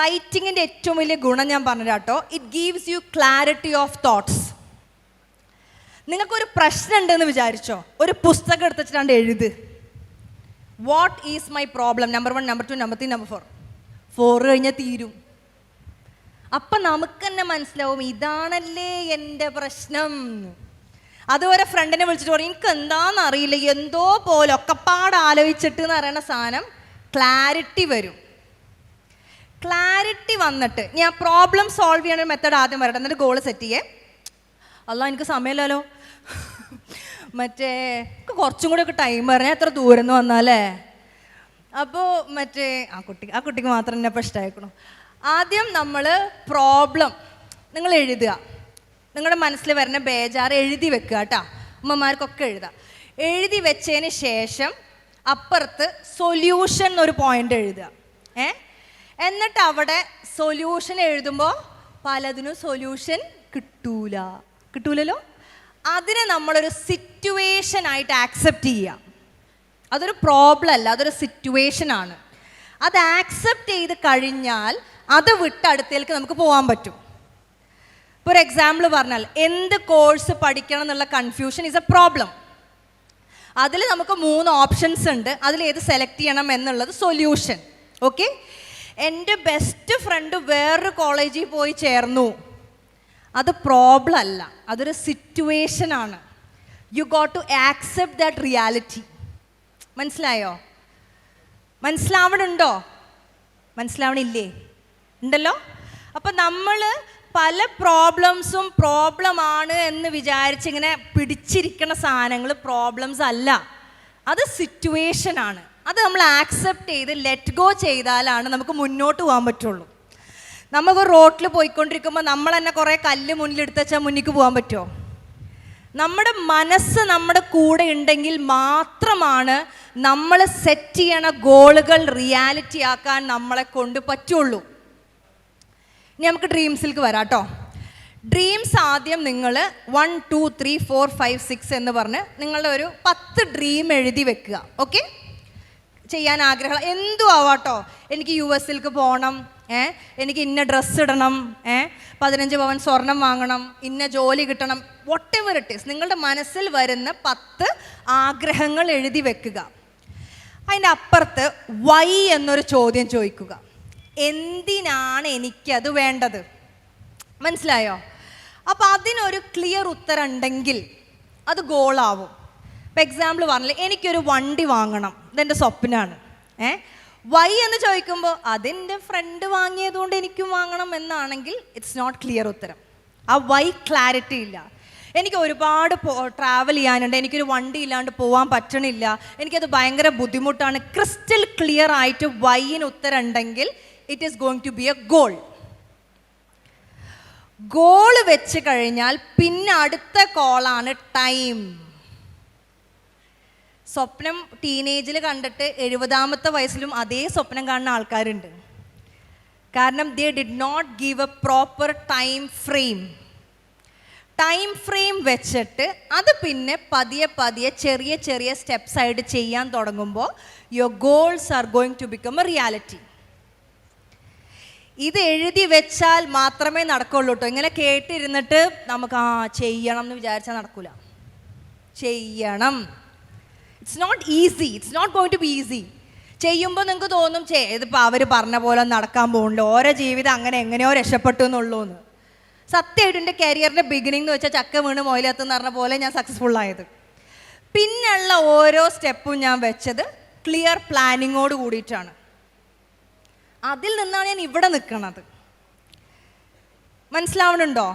റൈറ്റിങ്ങിൻ്റെ ഏറ്റവും വലിയ ഗുണം ഞാൻ പറഞ്ഞുതരാട്ടോ. It gives you clarity of thoughts. നിങ്ങൾക്കൊരു പ്രശ്നം ഉണ്ടെന്ന് വിചാരിച്ചോ, ഒരു പുസ്തകം എടുത്തിട്ടാണ്ട് എഴുത്. What is my problem, number 1, number 2, number 3, number 4. 4 കഴിഞ്ഞാൽ തീരും. അപ്പം നമുക്ക് തന്നെ മനസ്സിലാവും ഇതാണല്ലേ എൻ്റെ പ്രശ്നം. അതുവരെ ഫ്രണ്ടിനെ വിളിച്ചിട്ട് പറയും എനിക്ക് എന്താണെന്ന് അറിയില്ല, എന്തോ പോലെ ഒക്കെപ്പാട് ആലോചിച്ചിട്ട് എന്ന് പറയുന്ന സാധനം ക്ലാരിറ്റി വരും. ക്ലാരിറ്റി വന്നിട്ട് ഞാൻ പ്രോബ്ലം സോൾവ് ചെയ്യുന്ന ഒരു മെത്തേഡ് ആദ്യം വരട്ടെ, എന്നിട്ട് ഗോൾ സെറ്റ് ചെയ്യേ. അല്ല എനിക്ക് സമയമില്ലല്ലോ, മറ്റേ കുറച്ചും കൂടെ ഒക്കെ ടൈം പറഞ്ഞാൽ എത്ര ദൂരം നിന്ന് വന്നാലേ. അപ്പോൾ മറ്റേ ആ കുട്ടിക്ക് മാത്രം എന്നെ ഇപ്പം ഇഷ്ടമായിക്കണു. ആദ്യം നമ്മൾ പ്രോബ്ലം നിങ്ങൾ എഴുതുക, നിങ്ങളുടെ മനസ്സിൽ വരുന്ന ബേജാറ് എഴുതി വെക്കുക കേട്ടോ. അമ്മമാർക്കൊക്കെ എഴുതുക. എഴുതി വെച്ചതിന് ശേഷം അപ്പുറത്ത് സൊല്യൂഷൻ എന്നൊരു പോയിന്റ് എഴുതുക. എന്നിട്ട് അവിടെ സൊല്യൂഷൻ എഴുതുമ്പോൾ പലതിനും സൊല്യൂഷൻ കിട്ടൂലല്ലോ. അതിനെ നമ്മളൊരു സിറ്റുവേഷൻ ആയിട്ട് ആക്സെപ്റ്റ് ചെയ്യുക. അതൊരു പ്രോബ്ലം അല്ല, അതൊരു സിറ്റുവേഷനാണ്. അത് ആക്സെപ്റ്റ് ചെയ്ത് കഴിഞ്ഞാൽ അത് വിട്ട് അടുത്തേക്ക് നമുക്ക് പോകാൻ പറ്റും. ഇപ്പോൾ ഒരു എക്സാമ്പിൾ പറഞ്ഞാൽ എന്ത് കോഴ്സ് പഠിക്കണം എന്നുള്ള കൺഫ്യൂഷൻ ഈസ് എ പ്രോബ്ലം. അതിൽ നമുക്ക് 3 ഓപ്ഷൻസ് ഉണ്ട്, അതിലേത് സെലക്ട് ചെയ്യണം എന്നുള്ളത് സൊല്യൂഷൻ. ഓക്കെ, എൻ്റെ ബെസ്റ്റ് ഫ്രണ്ട് വേറൊരു കോളേജിൽ പോയി ചേർന്നു, അത് പ്രോബ്ലം അല്ല, അതൊരു സിറ്റുവേഷനാണ്. You got to accept that reality. മനസ്സിലായോ? മനസ്സിലാവണുണ്ടോ? മനസ്സിലാവണില്ലേ? ഉണ്ടല്ലോ. അപ്പം നമ്മൾ പല പ്രോബ്ലംസും പ്രോബ്ലമാണ് എന്ന് വിചാരിച്ച് ഇങ്ങനെ പിടിച്ചിരിക്കുന്ന സാധനങ്ങൾ പ്രോബ്ലംസ് അല്ല, അത് സിറ്റുവേഷനാണ്. അത് നമ്മൾ ആക്സെപ്റ്റ് ചെയ്ത് ലെറ്റ് ഗോ ചെയ്താലാണ് നമുക്ക് മുന്നോട്ട് പോകാൻ പറ്റുള്ളൂ. നമുക്ക് റോട്ടിൽ പോയിക്കൊണ്ടിരിക്കുമ്പോൾ നമ്മൾ തന്നെ കുറേ കല്ല് മുന്നിലെടുത്ത് വെച്ചാൽ മുന്നിലേക്ക് പോകാൻ പറ്റുമോ? നമ്മുടെ മനസ്സ് നമ്മുടെ കൂടെ ഉണ്ടെങ്കിൽ മാത്രമാണ് നമ്മൾ സെറ്റ് ചെയ്യണ ഗോളുകൾ റിയാലിറ്റി ആക്കാൻ നമ്മളെ കൊണ്ട് പറ്റുള്ളൂ. ഇനി നമുക്ക് ഡ്രീംസിലേക്ക് വരാം കേട്ടോ. ഡ്രീംസ് ആദ്യം നിങ്ങൾ 1, 2, 3, 4, 5, 6 എന്ന് പറഞ്ഞ് നിങ്ങളുടെ ഒരു 10 ഡ്രീം എഴുതി വെക്കുക. ഓക്കെ, ചെയ്യാൻ ആഗ്രഹം എന്തും ആവാട്ടോ. എനിക്ക് US പോകണം, എനിക്ക് ഇന്ന ഡ്രസ്സ് ഇടണം, 15 പവൻ സ്വർണം വാങ്ങണം, ഇന്ന ജോലി കിട്ടണം, വാട്ട് എവർ ഇറ്റ് ഈസ്, നിങ്ങളുടെ മനസ്സിൽ വരുന്ന 10 ആഗ്രഹങ്ങൾ എഴുതി വെക്കുക. അതിൻ്റെ അപ്പുറത്ത് വൈ എന്നൊരു ചോദ്യം ചോദിക്കുക. എന്തിനാണ് എനിക്കത് വേണ്ടത്? മനസ്സിലായോ? അപ്പോൾ അതിനൊരു ക്ലിയർ ഉത്തരം ഉണ്ടെങ്കിൽ അത് ഗോളാവും. ഇപ്പോൾ എക്സാമ്പിൾ പറഞ്ഞില്ലേ, എനിക്കൊരു വണ്ടി വാങ്ങണം, ഇതെൻ്റെ സ്വപ്നമാണ്. വൈ എന്ന് ചോദിക്കുമ്പോൾ അതെൻ്റെ ഫ്രണ്ട് വാങ്ങിയതുകൊണ്ട് എനിക്കും വാങ്ങണം എന്നാണെങ്കിൽ ഇറ്റ്സ് നോട്ട് ക്ലിയർ ഉത്തരം. ആ വൈ ക്ലാരിറ്റി ഇല്ല. എനിക്ക് ഒരുപാട് ട്രാവൽ ചെയ്യാനുണ്ട്, എനിക്കൊരു വണ്ടി ഇല്ലാണ്ട് പോകാൻ പറ്റണില്ല, എനിക്കത് ഭയങ്കര ബുദ്ധിമുട്ടാണ്. ക്രിസ്റ്റൽ ക്ലിയർ ആയിട്ട് വൈന് ഉത്തരം ഉണ്ടെങ്കിൽ it is going to be a goal. Goal വെച്ച് കഴിഞ്ഞാൽ പിന്നെ അടുത്ത കോളാണ് ടൈം. സ്വപ്നം ടീനേജിൽ കണ്ടിട്ട് 70ാമത്തെ വയസ്സിലും അതേ സ്വപ്നം കാണുന്ന ആൾക്കാരുണ്ട്. കാരണം they did not give a proper time frame. Time frame വെച്ചിട്ട് അത് പിന്നെ പതിയെ ചെറിയ ചെറിയ സ്റ്റെപ്സ് ആയിട്ട് ചെയ്യാൻ തുടങ്ങുമ്പോൾ your goals are going to become a reality. ഇത് എഴുതി വെച്ചാൽ മാത്രമേ നടക്കുള്ളൂ കേട്ടോ. ഇങ്ങനെ കേട്ടിരുന്നിട്ട് നമുക്ക് ചെയ്യണം എന്ന് വിചാരിച്ചാൽ നടക്കൂല. ചെയ്യണം. It's not easy, it's not going to be easy. ചെയ്യുമ്പോൾ നിങ്ങൾക്ക് തോന്നും ഇതിപ്പോൾ അവർ പറഞ്ഞ പോലെ നടക്കാൻ പോകുന്നുണ്ട്, ഓരോ ജീവിതം അങ്ങനെ എങ്ങനെയോ രക്ഷപ്പെട്ടു എന്നുള്ളൂ എന്ന്. സത്യമായിട്ട് എൻ്റെ കരിയറിൻ്റെ ബിഗിനിങ് എന്ന് വെച്ചാൽ ചക്ക വീണ് മൊയിലെത്തുന്ന പറഞ്ഞ പോലെ ഞാൻ സക്സസ്ഫുള്ളായത്. പിന്നെയുള്ള ഓരോ സ്റ്റെപ്പും ഞാൻ വെച്ചത് ക്ലിയർ പ്ലാനിങ്ങോട് കൂടിയിട്ടാണ്. അതിൽ നിന്നാണ് ഞാൻ ഇവിടെ നിൽക്കുന്നത്. മനസ്സിലാവുന്നുണ്ടോ?